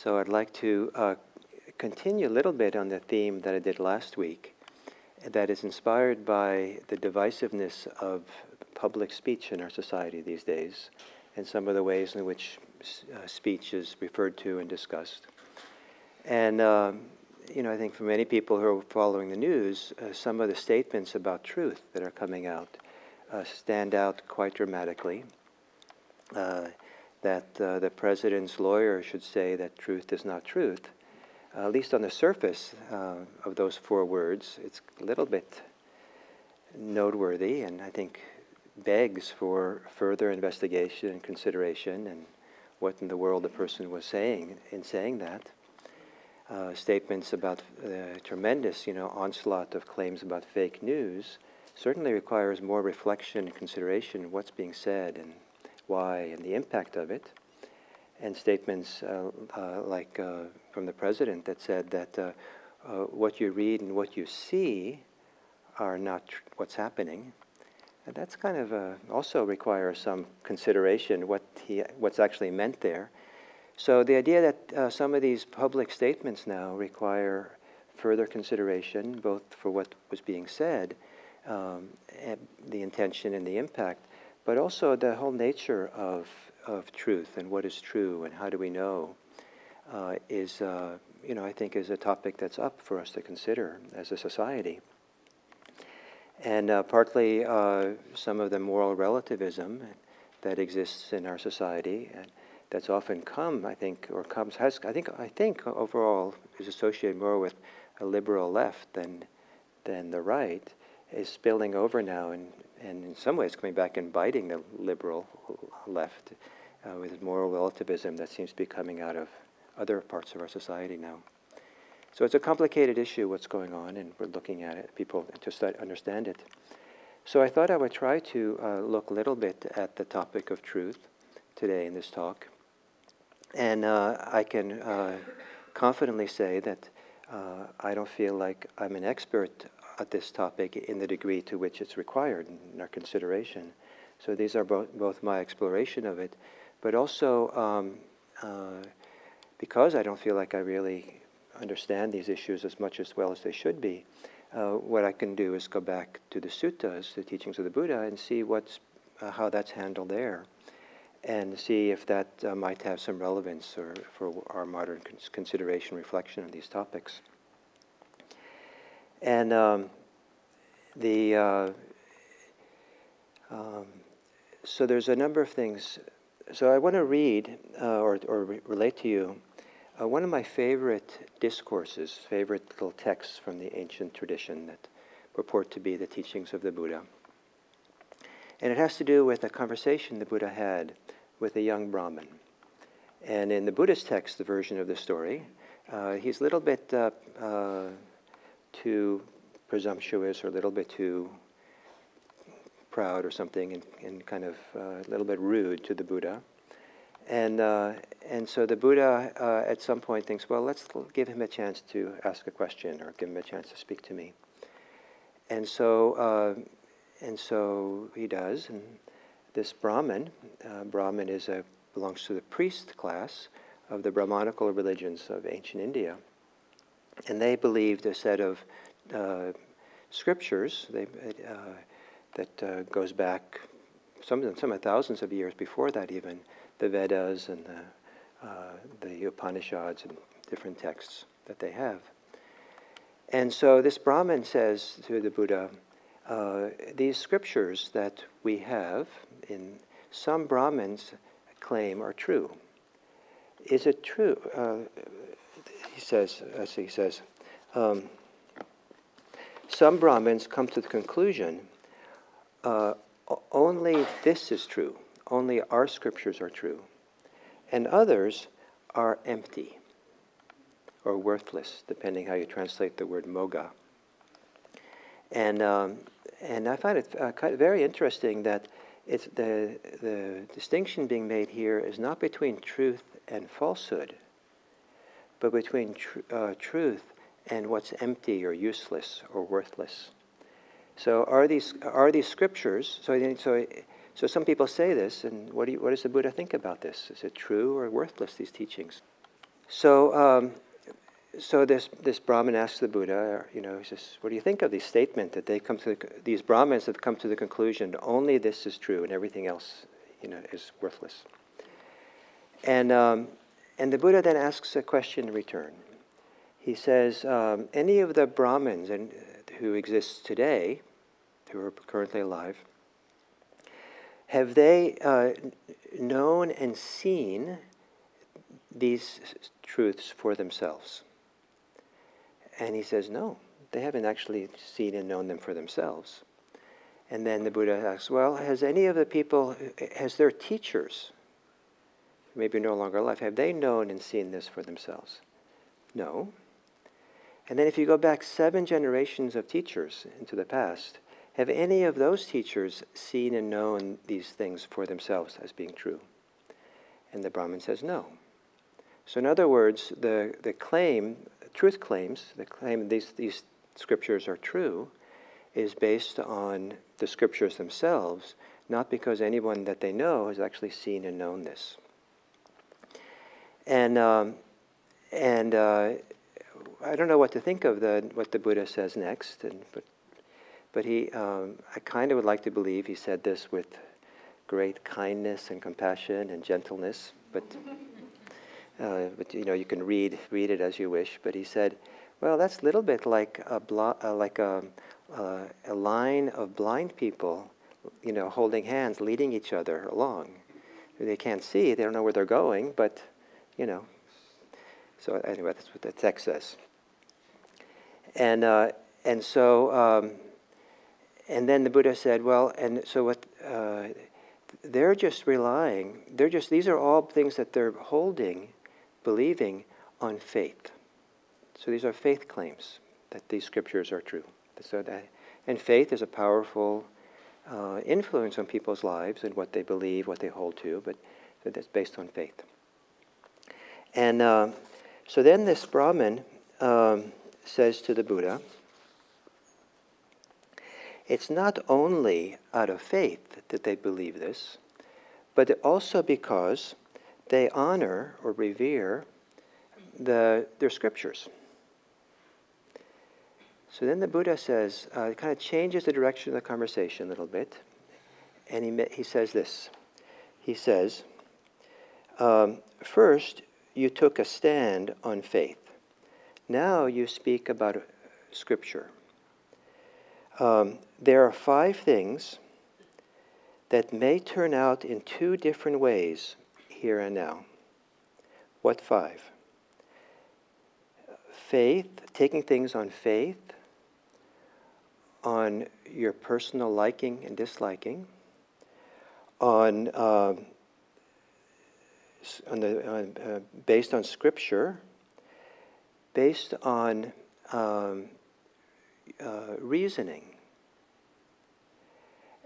So I'd like to continue a little bit on the theme that I did last week, that is inspired by the divisiveness of public speech in our society these days, and some of the ways in which speech is referred to and discussed. And I think for many people who are following the news, some of the statements about truth that are coming out stand out quite dramatically. That the president's lawyer should say that truth is not truth. At least on the surface of those 4 words, it's a little bit noteworthy, and I think begs for further investigation and consideration, and what in the world the person was saying in saying that. Statements about the tremendous, onslaught of claims about fake news certainly requires more reflection and consideration of what's being said and why and the impact of it. And statements like from the president that said that what you read and what you see are not what's happening. And that's kind of also requires some consideration what's actually meant there. So the idea that some of these public statements now require further consideration, both for what was being said, and the intention and the impact, but also the whole nature of truth and what is true and how do we know, is, I think is a topic that's up for us to consider as a society. And partly some of the moral relativism that exists in our society, and that's often I think overall is associated more with a liberal left than the right, is spilling over now and in some ways coming back and biting the liberal left with moral relativism that seems to be coming out of other parts of our society now. So it's a complicated issue what's going on, and we're looking at it, people just understand it. So I thought I would try to look a little bit at the topic of truth today in this talk. And I can confidently say that I don't feel like I'm an expert at this topic in the degree to which it's required in our consideration. So these are both my exploration of it, but also because I don't feel like I really understand these issues as much as well as they should be, what I can do is go back to the suttas, the teachings of the Buddha, and see how that's handled there, and see if that might have some relevance for our modern consideration, reflection on these topics. And so there's a number of things. So I want to read or relate to you one of my favorite discourses, favorite little texts from the ancient tradition that purport to be the teachings of the Buddha. And it has to do with a conversation the Buddha had with a young Brahmin. And in the Buddhist text, the version of the story, he's a little bit too presumptuous or a little bit too proud or something, and kind of a little bit rude to the Buddha. And so the Buddha at some point thinks, well, let's give him a chance to ask a question or give him a chance to speak to me. And so he does, and this Brahmin belongs to the priest class of the Brahmanical religions of ancient India. And they believed a set of scriptures that goes back some of them thousands of years before that even, the Vedas and the Upanishads and different texts that they have. And so this Brahmin says to the Buddha, these scriptures that we have, in some Brahmins claim are true. Is it true? He says, some Brahmins come to the conclusion, only this is true, only our scriptures are true, and others are empty or worthless, depending how you translate the word moga. And I find it very interesting that it's the distinction being made here is not between truth and falsehood, but between truth and what's empty or useless or worthless. So are these scriptures? So some people say this, and what does the Buddha think about this? Is it true or worthless, these teachings? So this Brahmin asks the Buddha, he says, what do you think of this statement that these Brahmins have come to the conclusion only this is true and everything else, is worthless? And the Buddha then asks a question in return. He says, any of the Brahmins who exist today, who are currently alive, have they known and seen these truths for themselves? And he says, no, they haven't actually seen and known them for themselves. And then the Buddha asks, well, has their teachers, maybe no longer alive, have they known and seen this for themselves? No. And then if you go back 7 generations of teachers into the past, have any of those teachers seen and known these things for themselves as being true? And the Brahmin says no. So in other words, the claim, truth claims, the claim these scriptures are true, is based on the scriptures themselves, not because anyone that they know has actually seen and known this. And I don't know what to think of what the Buddha says next, but he, I kind of would like to believe he said this with great kindness and compassion and gentleness, but you can read it as you wish. But he said, well, that's a little bit like a line of blind people, holding hands, leading each other along. They can't see, they don't know where they're going, but So anyway, that's what the text says. And then the Buddha said, well, and so what? They're just relying. These are all things that they're holding, believing on faith. So these are faith claims that these scriptures are true. And faith is a powerful influence on people's lives and what they believe, what they hold to. But that's based on faith. And so then this Brahmin says to the Buddha, it's not only out of faith that they believe this, but also because they honor or revere their scriptures. So then the Buddha says, it kind of changes the direction of the conversation a little bit, and he says this. He says, first, you took a stand on faith. Now you speak about scripture. There are 5 things that may turn out in 2 different ways here and now. What 5? Faith, taking things on faith, on your personal liking and disliking, based on scripture, based on reasoning,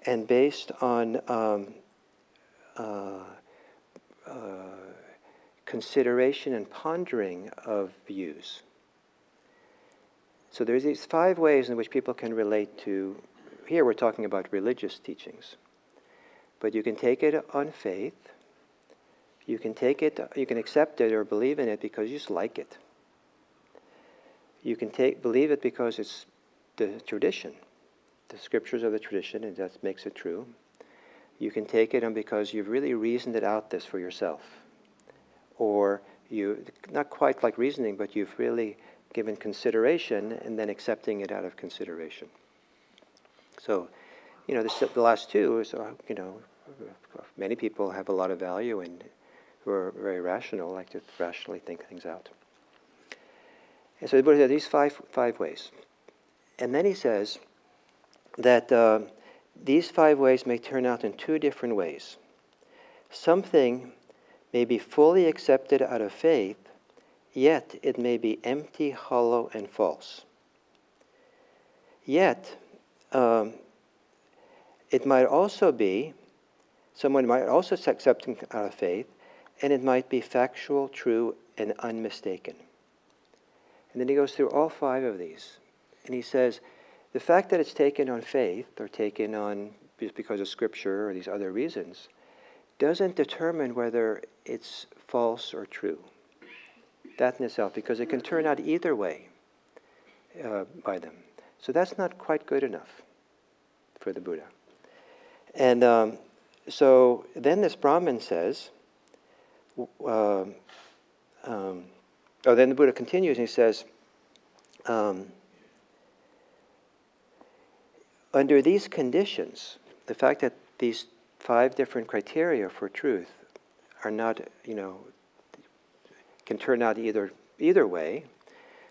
and based on consideration and pondering of views. So there's these 5 ways in which people can relate to, here we're talking about religious teachings. But you can take it on faith, you can accept it or believe in it because you just like it. You can believe it because it's the tradition, the scriptures of the tradition, and that makes it true. You can take it on because you've really reasoned it out this for yourself. Or you, not quite like reasoning, but you've really given consideration and then accepting it out of consideration. So, the last 2 is, many people have a lot of value and who are very rational, like to rationally think things out. And so the Buddha said these five ways. And then he says that these 5 ways may turn out in 2 different ways. Something may be fully accepted out of faith, yet it may be empty, hollow, and false. Yet, it might also be, someone might also accept it out of faith, and it might be factual, true, and unmistaken. And then he goes through all 5 of these. And he says, the fact that it's taken on faith, or taken on because of scripture or these other reasons, doesn't determine whether it's false or true. that in itself, because it can turn out either way by them. So that's not quite good enough for the Buddha. And so then this Brahmin says, then the Buddha continues and he says, under these conditions, the fact that these 5 different criteria for truth are not, can turn out either way,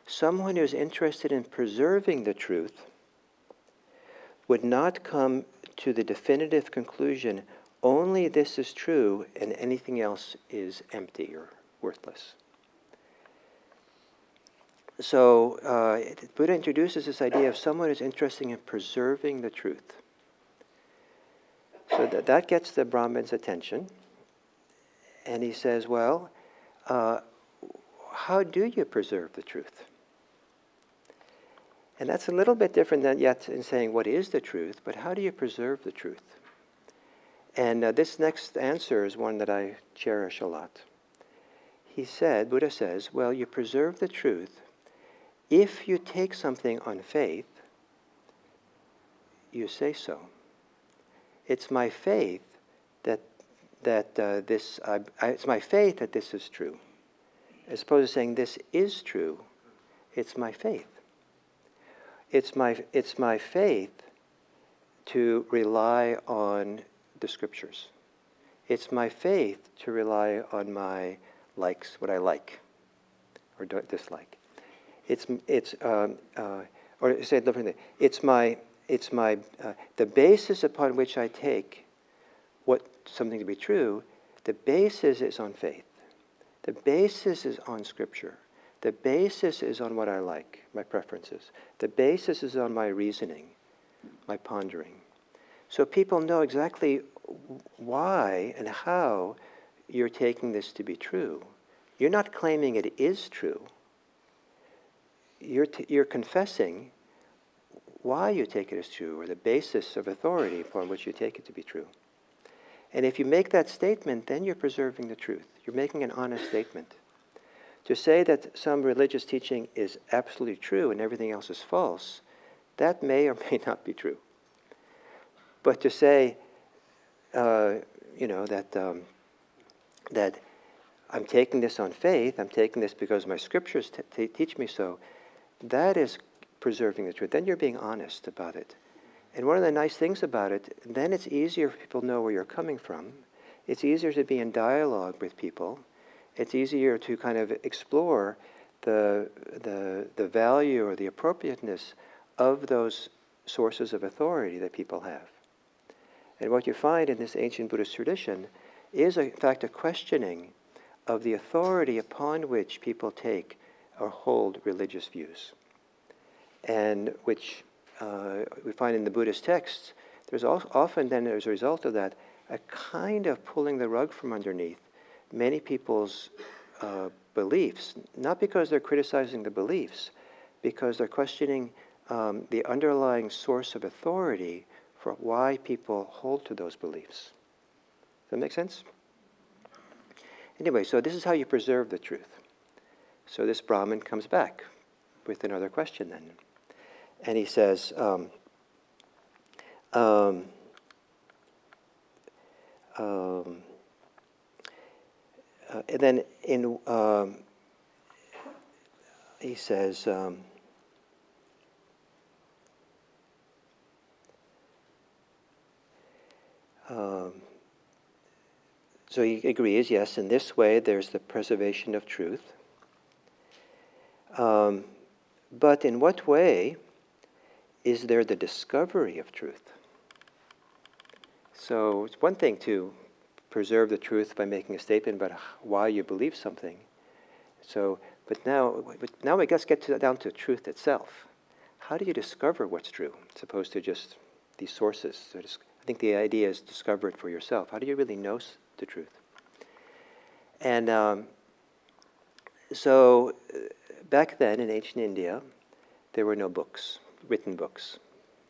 someone who's interested in preserving the truth would not come to the definitive conclusion, only this is true and anything else is empty or worthless. So Buddha introduces this idea of someone who's interested in preserving the truth. So that gets the Brahmin's attention. And he says, well, how do you preserve the truth? And that's a little bit different than yet in saying what is the truth, but how do you preserve the truth? And this next answer is one that I cherish a lot. Buddha says, well, you preserve the truth if you take something on faith, you say so. It's my faith it's my faith that this is true. As opposed to saying this is true, it's my faith. It's my faith to rely on the scriptures. It's my faith to rely on my likes, what I like or dislike. Or say it differently. The basis upon which I take something to be true. The basis is on faith. The basis is on scripture. The basis is on what I like, my preferences. The basis is on my reasoning, my pondering. So people know exactly why and how you're taking this to be true. You're not claiming it is true. You're confessing why you take it as true, or the basis of authority upon which you take it to be true. And if you make that statement, then you're preserving the truth. You're making an honest statement. To say that some religious teaching is absolutely true and everything else is false, that may or may not be true. But to say, that I'm taking this on faith, I'm taking this because my scriptures teach me so, that is preserving the truth. Then you're being honest about it. And one of the nice things about it, then it's easier for people to know where you're coming from. It's easier to be in dialogue with people. It's easier to kind of explore the value or the appropriateness of those sources of authority that people have. And what you find in this ancient Buddhist tradition is, in fact, a questioning of the authority upon which people take or hold religious views. And which we find in the Buddhist texts, there's often then, as a result of that, a kind of pulling the rug from underneath many people's beliefs, not because they're criticizing the beliefs, because they're questioning the underlying source of authority for why people hold to those beliefs. Does that make sense? Anyway, so this is how you preserve the truth. So this Brahmin comes back with another question then. And he says, and then he says, so he agrees, yes, in this way there's the preservation of truth. But in what way is there the discovery of truth? So it's one thing to preserve the truth by making a statement about why you believe something. So, but now we just get down to truth itself. How do you discover what's true, as opposed to just these sources? So I think the idea is discover it for yourself. How do you really know the truth? And so back then in ancient India, there were no books, written books.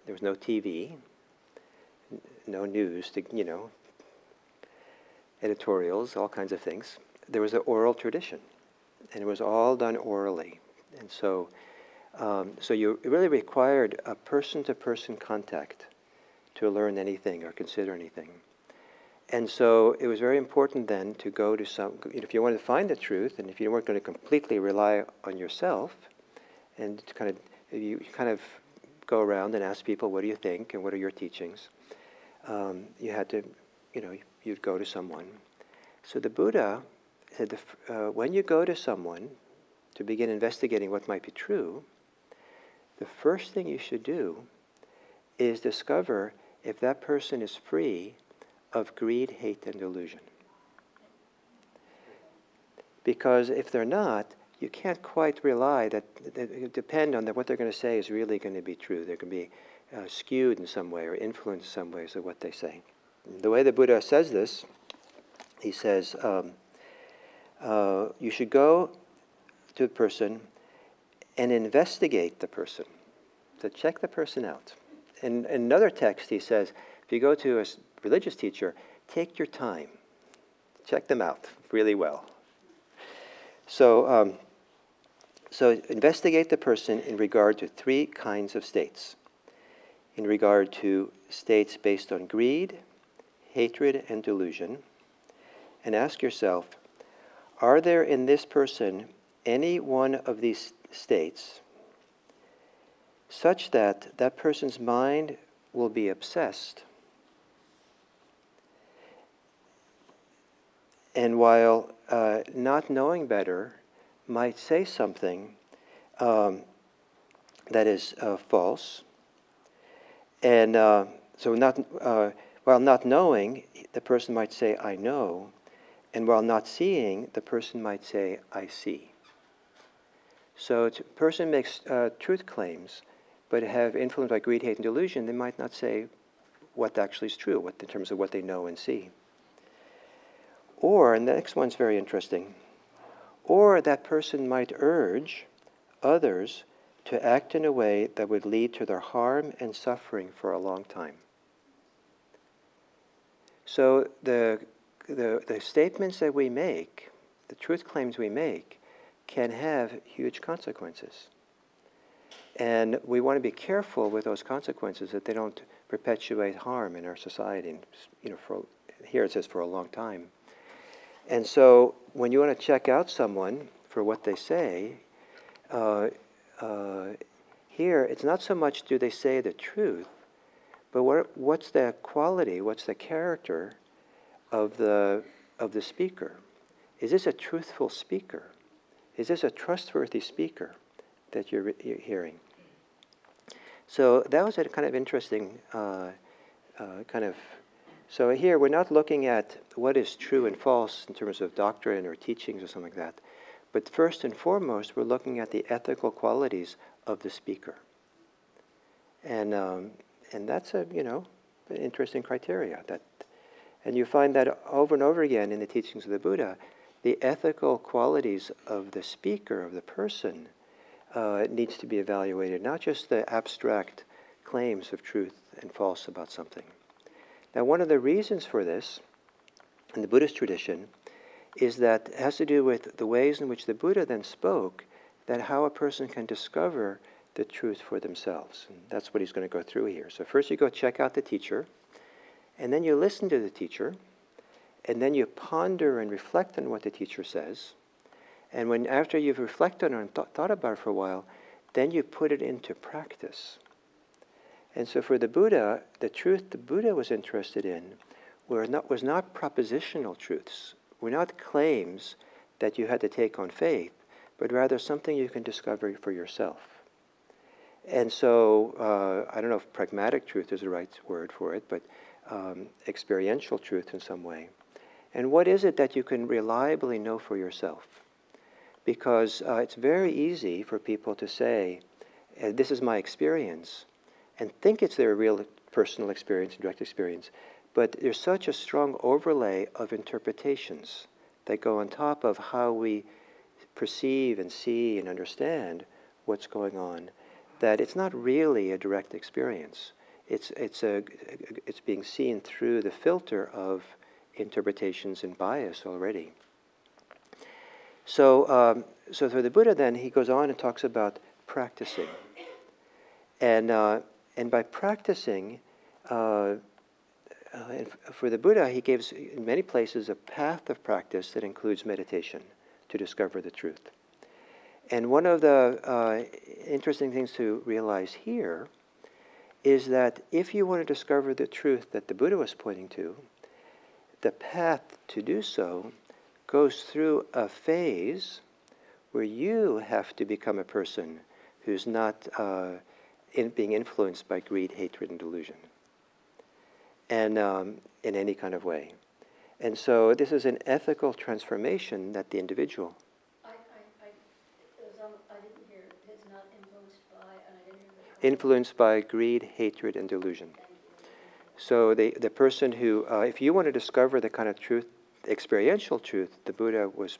There was no TV, no news, editorials, all kinds of things. There was an oral tradition. and it was all done orally. And so, so you really required a person-to-person contact to learn anything or consider anything. And so it was very important then to go to some, if you wanted to find the truth, and if you weren't going to completely rely on yourself, and to you kind of go around and ask people, what do you think, and what are your teachings? You had to, you'd go to someone. So the Buddha said, when you go to someone to begin investigating what might be true, the first thing you should do is discover if that person is free of greed, hate, and delusion. Because if they're not, you can't quite rely that depend on what they're going to say is really going to be true. They're going to be skewed in some way or influenced in some ways of what they say. The way the Buddha says this, he says, you should go to the person and investigate the person, to check the person out. In another text, he says, if you go to a religious teacher, take your time. Check them out really well. So, so investigate the person in regard to three kinds of states. In regard to states based on greed, hatred, and delusion. And ask yourself, are there in this person any one of these states such that that person's mind will be obsessed, and while not knowing better, might say something that is false, and so while not knowing, the person might say, I know, and while not seeing, the person might say, I see. So a person makes truth claims, but have influenced by greed, hate, and delusion, they might not say what actually is true, in terms of what they know and see. Or, and the next one's very interesting, or that person might urge others to act in a way that would lead to their harm and suffering for a long time. So the statements that we make, the truth claims we make, can have huge consequences. And we want to be careful with those consequences that they don't perpetuate harm in our society. Here it says for a long time. And so when you want to check out someone for what they say, here it's not so much do they say the truth, but what's the quality, what's the character of the speaker? Is this a truthful speaker? Is this a trustworthy speaker that you're hearing? So that was a kind of interesting So here we're not looking at what is true and false in terms of doctrine or teachings or something like that, but first and foremost we're looking at the ethical qualities of the speaker, and that's an interesting criteria. And you find that over and over again in the teachings of the Buddha, the ethical qualities of the speaker, of the person, needs to be evaluated, not just the abstract claims of truth and false about something. Now, one of the reasons for this in the Buddhist tradition is that it has to do with the ways in which the Buddha then spoke, that how a person can discover the truth for themselves. And that's what he's going to go through here. So first you go check out the teacher, and then you listen to the teacher, and then you ponder and reflect on what the teacher says. And after you've reflected on it and thought about it for a while, then you put it into practice. And so for the Buddha, the truth the Buddha was interested in was not propositional truths, were not claims that you had to take on faith, but rather something you can discover for yourself. And so, I don't know if pragmatic truth is the right word for it, but experiential truth in some way. And what is it that you can reliably know for yourself? Because it's very easy for people to say, this is my experience, and think it's their real personal experience, direct experience, but there's such a strong overlay of interpretations that go on top of how we perceive and see and understand what's going on, that it's not really a direct experience. It's being seen through the filter of interpretations and bias already. So for the Buddha, then he goes on and talks about practicing, and by practicing, and for the Buddha, he gives in many places a path of practice that includes meditation to discover the truth. And one of the interesting things to realize here is that if you want to discover the truth that the Buddha was pointing to, the path to do so goes through a phase where you have to become a person who's not being influenced by greed, hatred, and delusion, and in any kind of way. And so this is an ethical transformation that the individual... I didn't hear, it's not influenced by, and I didn't hear Influenced by greed, hatred, and delusion. So the person who, if you want to discover the kind of truth, experiential truth, the Buddha was,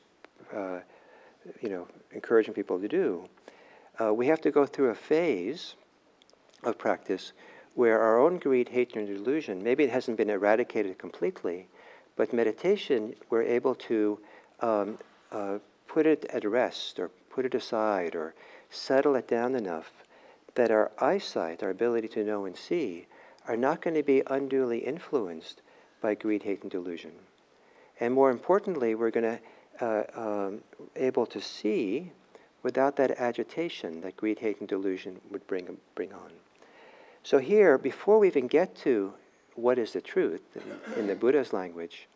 encouraging people to do, we have to go through a phase of practice where our own greed, hatred, and delusion, maybe it hasn't been eradicated completely, but meditation, we're able to put it at rest, or put it aside, or settle it down enough that our eyesight, our ability to know and see, are not going to be unduly influenced by greed, hate, and delusion. And more importantly, we're going to able to see without that agitation that greed, hate, and delusion would bring on. So here, before we even get to what is the truth in the Buddha's language,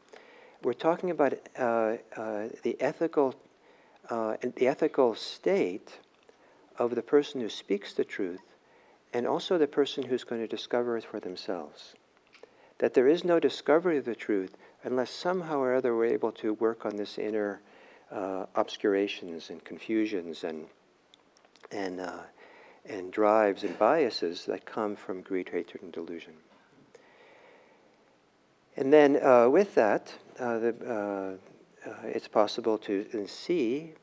we're talking about the ethical state of the person who speaks the truth, and also the person who's going to discover it for themselves. That there is no discovery of the truth unless somehow or other we're able to work on this inner obscurations and confusions and drives and biases that come from greed, hatred, and delusion. And then with that, it's possible to see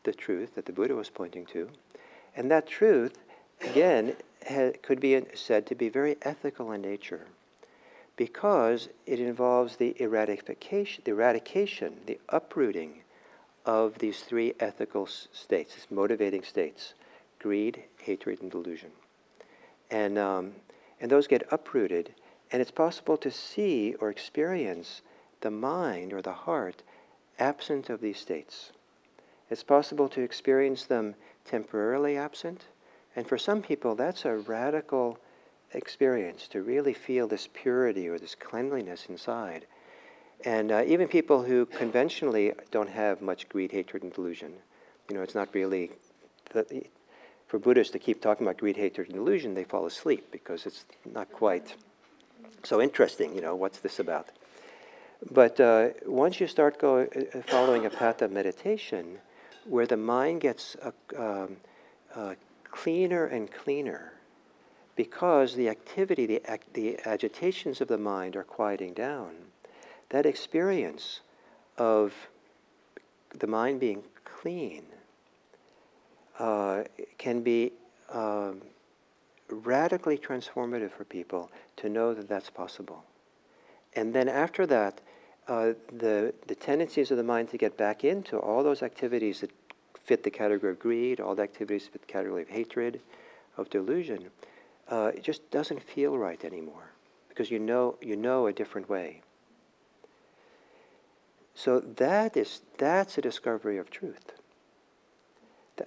the truth that the Buddha was pointing to. And that truth, again, could be said to be very ethical in nature, because it involves the eradication, the uprooting of these three ethical states, these motivating states: greed, hatred, and delusion. And those get uprooted, and it's possible to see or experience the mind or the heart absent of these states. It's possible to experience them temporarily absent, and for some people that's a radical experience, to really feel this purity or this cleanliness inside. And even people who conventionally don't have much greed, hatred, and delusion, it's not really... For Buddhists to keep talking about greed, hatred, and delusion, they fall asleep because it's not quite so interesting, what's this about? But once you start following a path of meditation, where the mind gets cleaner and cleaner, because the activity, the agitations of the mind are quieting down, that experience of the mind being clean can be radically transformative for people to know that that's possible. And then after that, the tendencies of the mind to get back into all those activities that fit the category of greed, all the activities fit the category of hatred, of delusion, it just doesn't feel right anymore, because you know a different way. So that's a discovery of truth.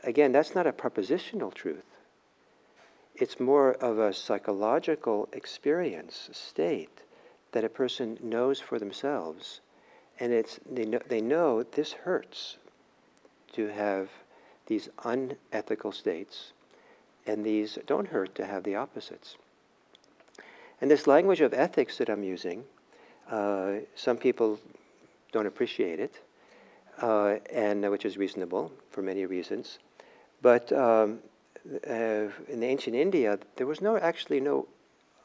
Again, that's not a propositional truth. It's more of a psychological experience, state, that a person knows for themselves, and they know this hurts to have these unethical states, and these don't hurt to have the opposites. And this language of ethics that I'm using, some people don't appreciate it, and which is reasonable for many reasons. But in ancient India, there was actually no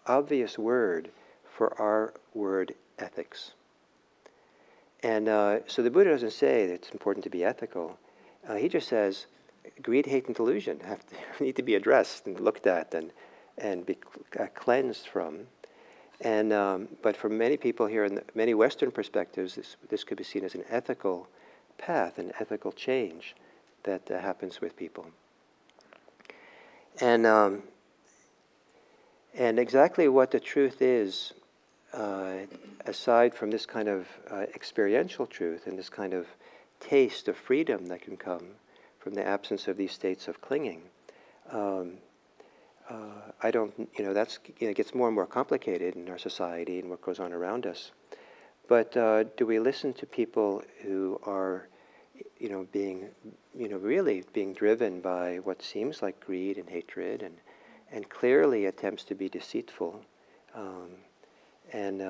obvious word for our word ethics. And so the Buddha doesn't say that it's important to be ethical. He just says greed, hate, and delusion need to be addressed and looked at and be cleansed from. And but for many people here, in many Western perspectives, this could be seen as an ethical path, an ethical change that happens with people. And exactly what the truth is, aside from this kind of experiential truth and this kind of taste of freedom that can come from the absence of these states of clinging, I don't, that's, it gets more and more complicated in our society and what goes on around us. But do we listen to people who are, being, really being driven by what seems like greed and hatred and clearly attempts to be deceitful, and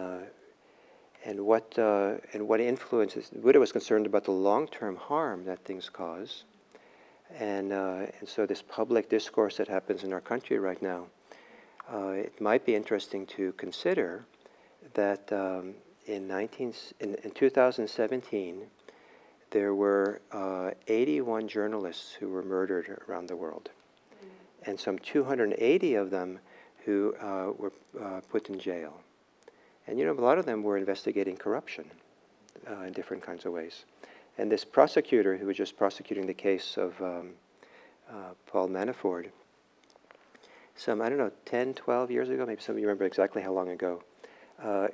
what influences? Buddha was concerned about the long-term harm that things cause, and so this public discourse that happens in our country right now, it might be interesting to consider that in 2017 there were 81 journalists who were murdered around the world, and some 280 of them who were put in jail. And a lot of them were investigating corruption in different kinds of ways. And this prosecutor who was just prosecuting the case of Paul Manafort, some, 10, 12 years ago, maybe some of you remember exactly how long ago,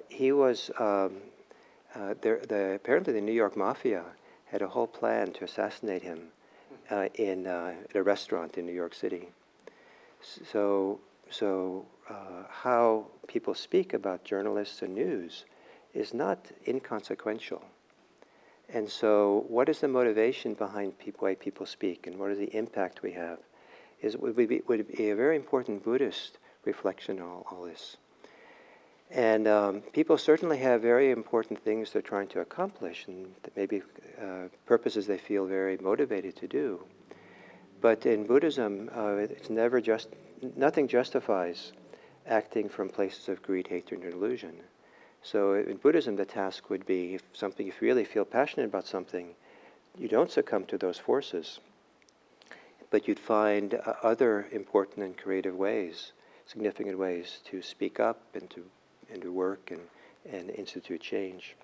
he was, apparently the New York Mafia had a whole plan to assassinate him at a restaurant in New York City. So how people speak about journalists and news is not inconsequential. And so what is the motivation behind why people speak, and what is the impact we have? Would be a very important Buddhist reflection on all this. And people certainly have very important things they're trying to accomplish, and maybe purposes they feel very motivated to do. But in Buddhism, it's never nothing justifies acting from places of greed, hatred, and delusion. So in Buddhism, the task would be, if you really feel passionate about something, you don't succumb to those forces, but you'd find other important and creative ways, significant ways to speak up and to work and institute change.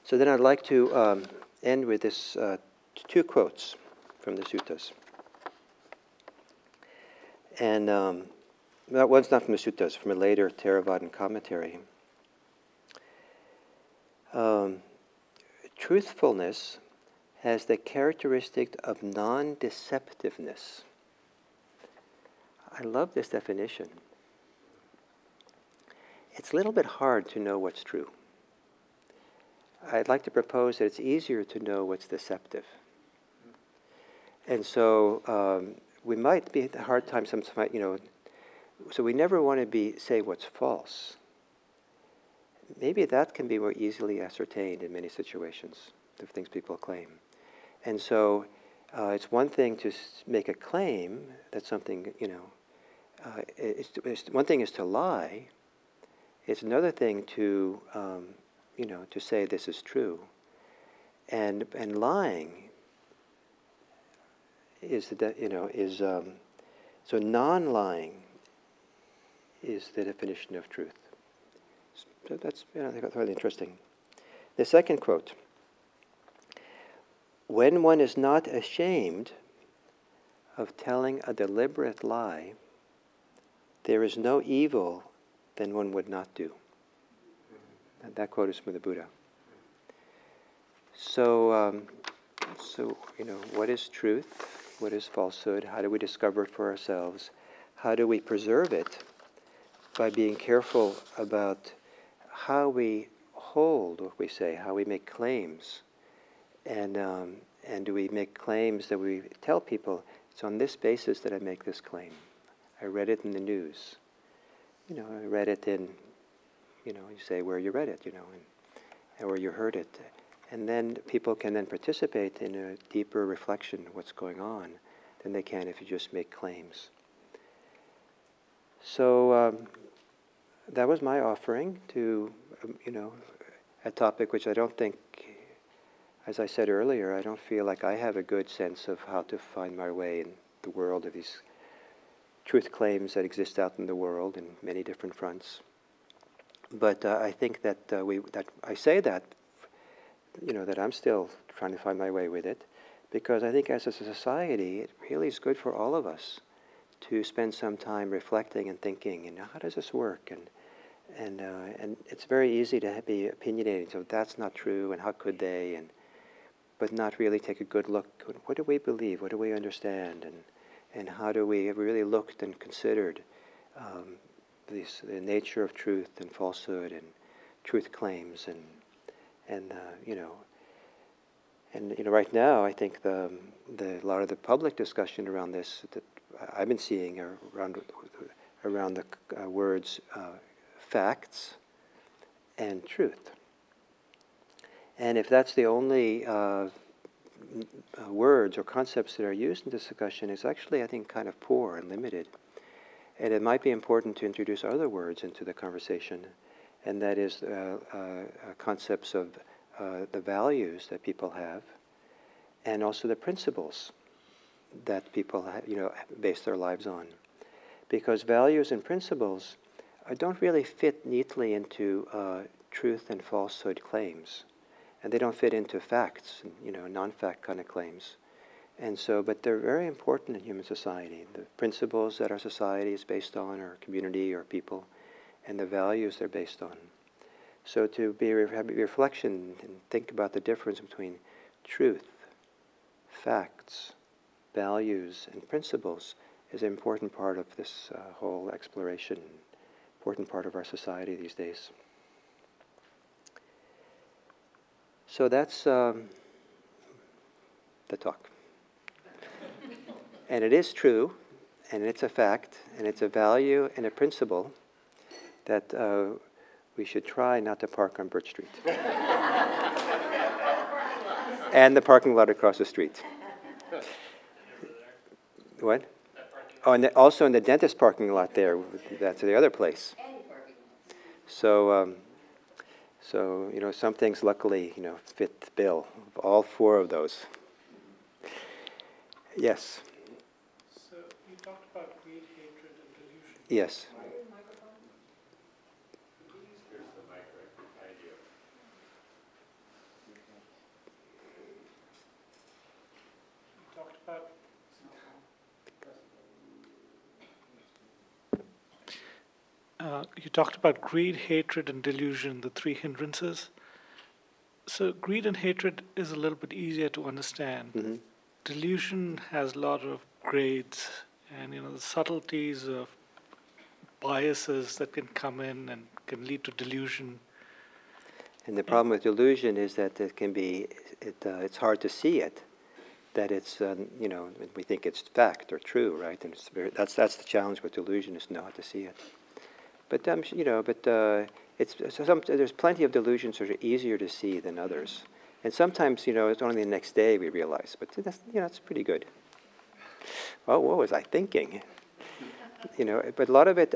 So then I'd like to end with this two quotes from the suttas. And that one's not from the suttas, from a later Theravadan commentary. Truthfulness has the characteristic of non-deceptiveness. I love this definition. It's a little bit hard to know what's true. I'd like to propose that it's easier to know what's deceptive. And so we might be at a hard time sometimes, so we never want to say what's false. Maybe that can be more easily ascertained in many situations, the things people claim. And so it's one thing to make a claim that something, one thing is to lie. It's another thing to, to say this is true. And lying so non-lying is the definition of truth. So that's, I think that's really interesting. The second quote: when one is not ashamed of telling a deliberate lie, there is no evil that one would not do. And that quote is from the Buddha. So, what is truth? What is falsehood? How do we discover it for ourselves? How do we preserve it? By being careful about how we hold what we say, how we make claims. And do we make claims that we tell people, it's on this basis that I make this claim. I read it in the news. I read it in, you say where you read it, and where you heard it. And then people can then participate in a deeper reflection of what's going on than they can if you just make claims. So that was my offering to, a topic which I don't think, as I said earlier, I don't feel like I have a good sense of how to find my way in the world of these truth claims that exist out in the world in many different fronts. But I think that I say that that I'm still trying to find my way with it, because I think as a society, it really is good for all of us to spend some time reflecting and thinking, how does this work? And it's very easy to be opinionated. So that's not true, and how could they? But not really take a good look. What do we believe? What do we understand? And how do we have really looked and considered the nature of truth and falsehood and truth claims and right now I think a lot of the public discussion around this that I've been seeing around the words facts and truth. And if that's the only words or concepts that are used in this discussion, it's actually, I think, kind of poor and limited. And it might be important to introduce other words into the conversation, and that is concepts of the values that people have, and also the principles that people base their lives on. Because values and principles don't really fit neatly into truth and falsehood claims. And they don't fit into facts, non-fact kind of claims. And so, but they're very important in human society. The principles that our society is based on, our community, our people, and the values they're based on. So to have reflection and think about the difference between truth, facts, values, and principles is an important part of this whole exploration, important part of our society these days. So that's the talk. And it is true, and it's a fact, and it's a value and a principle that we should try not to park on Birch Street. And the parking lot across the street. What? Oh, and also in the dentist parking lot there, that's the other place. So, some things luckily, fit the bill. All four of those. Yes. So you talked about greed, hatred, and delusion. Yes. You talked about greed, hatred, and delusion, the three hindrances. So greed and hatred is a little bit easier to understand. Mm-hmm. Delusion has a lot of grades, and the subtleties of biases that can come in and can lead to delusion. And the problem with delusion is that it can be, it's hard to see it. That it's, we think it's fact or true, right? And that's the challenge with delusion, is not to see it. But there's plenty of delusions that are easier to see than others, and sometimes it's only the next day we realize. But that's it's pretty good. Oh, what was I thinking? But a lot of it.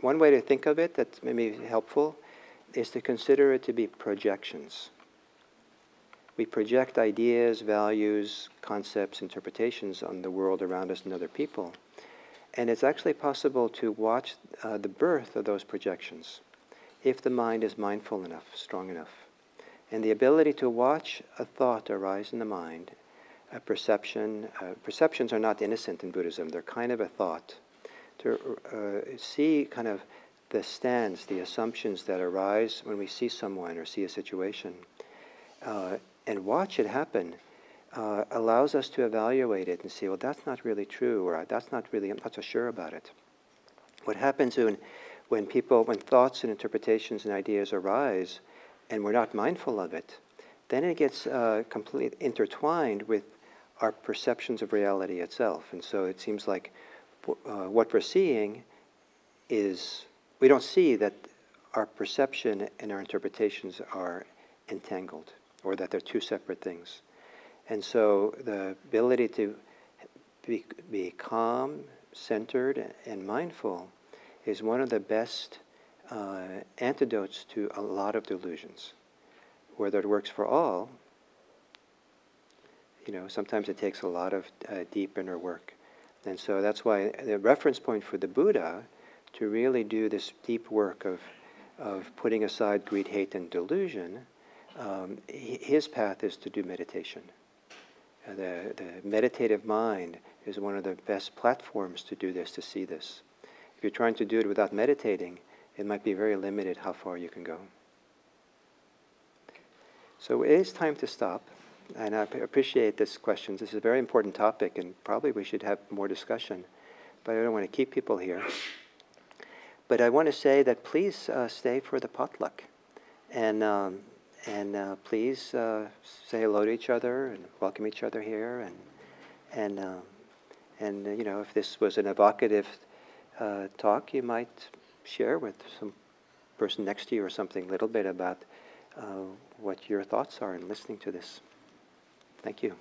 One way to think of it that's maybe helpful is to consider it to be projections. We project ideas, values, concepts, interpretations on the world around us and other people. And it's actually possible to watch the birth of those projections if the mind is mindful enough, strong enough. And the ability to watch a thought arise in the mind, a perception. Perceptions are not innocent in Buddhism. They're kind of a thought. To see kind of the stands, the assumptions that arise when we see someone or see a situation, and watch it happen, allows us to evaluate it and see, well, that's not really true, or that's not really, I'm not so sure about it. What happens when thoughts and interpretations and ideas arise, and we're not mindful of it, then it gets completely intertwined with our perceptions of reality itself. And so it seems like what we're seeing is, we don't see that our perception and our interpretations are entangled, or that they're two separate things. And so the ability to be calm, centered, and mindful is one of the best antidotes to a lot of delusions. Whether it works for all, sometimes it takes a lot of deep inner work. And so that's why the reference point for the Buddha to really do this deep work of putting aside greed, hate, and delusion his path is to do meditation. The meditative mind is one of the best platforms to do this, to see this. If you're trying to do it without meditating, it might be very limited how far you can go. So it is time to stop, and I appreciate this question. This is a very important topic, and probably we should have more discussion, but I don't want to keep people here. But I want to say that please stay for the potluck, and please say hello to each other and welcome each other here, and you know, if this was an evocative talk, you might share with some person next to you or something a little bit about what your thoughts are in listening to this. Thank you.